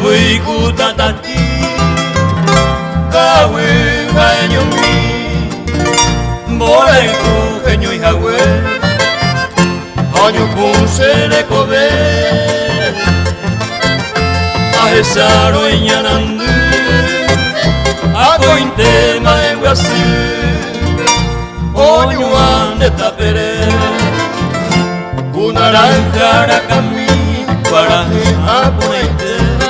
Yawi ku tatati Kawi kaenyomi Bore ku kenyo ihawe Hanyu ku sele kobe Ahesaro enyanandu Ako inte maenguasu Onyu ande tapere Una naranja arakami Para aponeite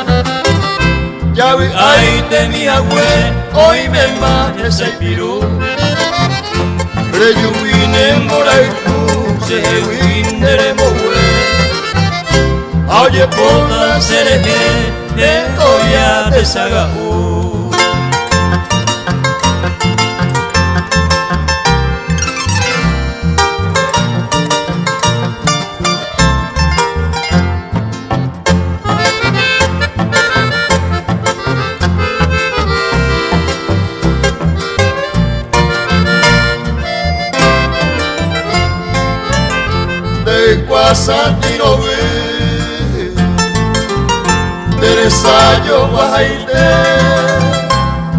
Yawi aite mi agüe Hoy me maje se piru Reyuine moraitu Se windere mowe Oye pota sereje Etoya desagahu Santino we Teresayo guajaite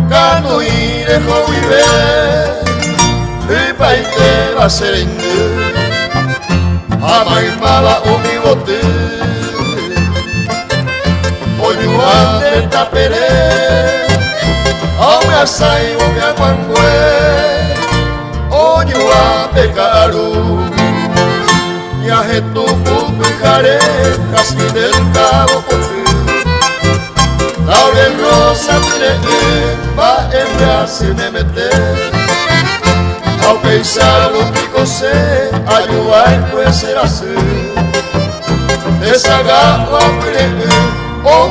Cano ire jovive Ripaite va serende Amaimaba o mi bote Oyuante tapere Ome asai o mi aguangue Oyuante caru Viaje tu publicaré casi del cabo por fin Laurel rosa tiene va en brazo me meter Aunque isalo pico se ayudar pues será así Desagado a prender o